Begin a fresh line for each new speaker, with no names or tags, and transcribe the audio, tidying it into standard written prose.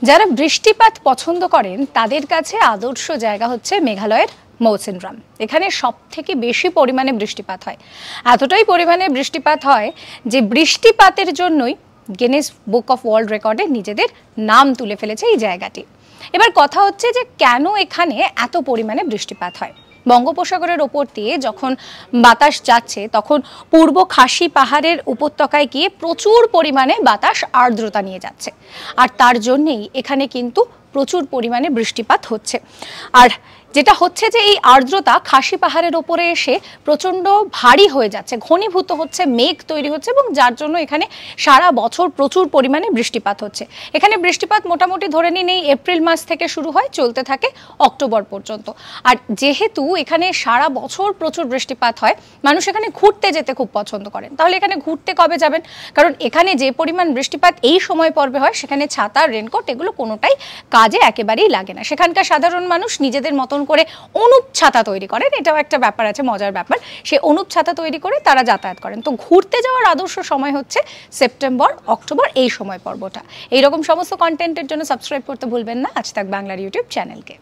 যারা বৃষ্টিপাত পছন্দ করেন তাদের কাছে আদর্শ জায়গা হচ্ছে মেঘালয়ের মৌসিনরাম। এখানে সবথেকে বেশি পরিমাণে বৃষ্টিপাত হয়। এতটাই পরিমাণে বৃষ্টিপাত হয় যে বৃষ্টিপাতের জন্যই গিনেস বুক অফ ওয়ার্ল্ড রেকর্ডে নিজেদের নাম তুলে ফেলেছে এই জায়গাটি। এবার কথা হচ্ছে যে কেন এখানে এত পরিমাণে বৃষ্টিপাত হয়। বঙ্গোপসাগরের ওপর দিয়ে যখন বাতাস যাচ্ছে তখন পূর্ব খাসি পাহাড়ের উপত্যকায় গিয়ে প্রচুর পরিমাণে বাতাস আর্দ্রতা নিয়ে যাচ্ছে, আর তার জন্যেই এখানে কিন্তু প্রচুর পরিমাণে বৃষ্টিপাত হচ্ছে। আর যেটা হচ্ছে যে এই আর্দ্রতা খাসি পাহাড়ের ওপরে এসে প্রচণ্ড ভারী হয়ে যাচ্ছে, ঘনীভূত হচ্ছে, মেঘ তৈরি হচ্ছে, এবং যার জন্য এখানে সারা বছর প্রচুর পরিমাণে বৃষ্টিপাত হচ্ছে। এখানে বৃষ্টিপাত মোটামুটি ধরে নিন এই এপ্রিল মাস থেকে শুরু হয়, চলতে থাকে অক্টোবর পর্যন্ত। আর যেহেতু এখানে সারা বছর প্রচুর বৃষ্টিপাত হয়, মানুষ এখানে ঘুরতে যেতে খুব পছন্দ করেন। তাহলে এখানে ঘুরতে কবে যাবেন? কারণ এখানে যে পরিমাণ বৃষ্টিপাত এই সময় পর্বে হয়, সেখানে ছাতা, রেনকোট এগুলো কোনোটাই কাজে একেবারেই লাগে না। সেখানকার সাধারণ মানুষ নিজেদের মতন করে অনুপ ছাতা তৈরি করেন, এটাও একটা ব্যাপার আছে, মজার ব্যাপার। সেই অনুপ ছাতা তৈরি করে তারা যাতায়াত করেন। তো ঘুরতে যাওয়ার আদর্শ সময় হচ্ছে সেপ্টেম্বর, অক্টোবর, এই সময় পর্বটা। এইরকম সমস্ত কন্টেন্টের জন্য সাবস্ক্রাইব করতে ভুলবেন না আজ তাক বাংলার ইউটিউব চ্যানেলকে।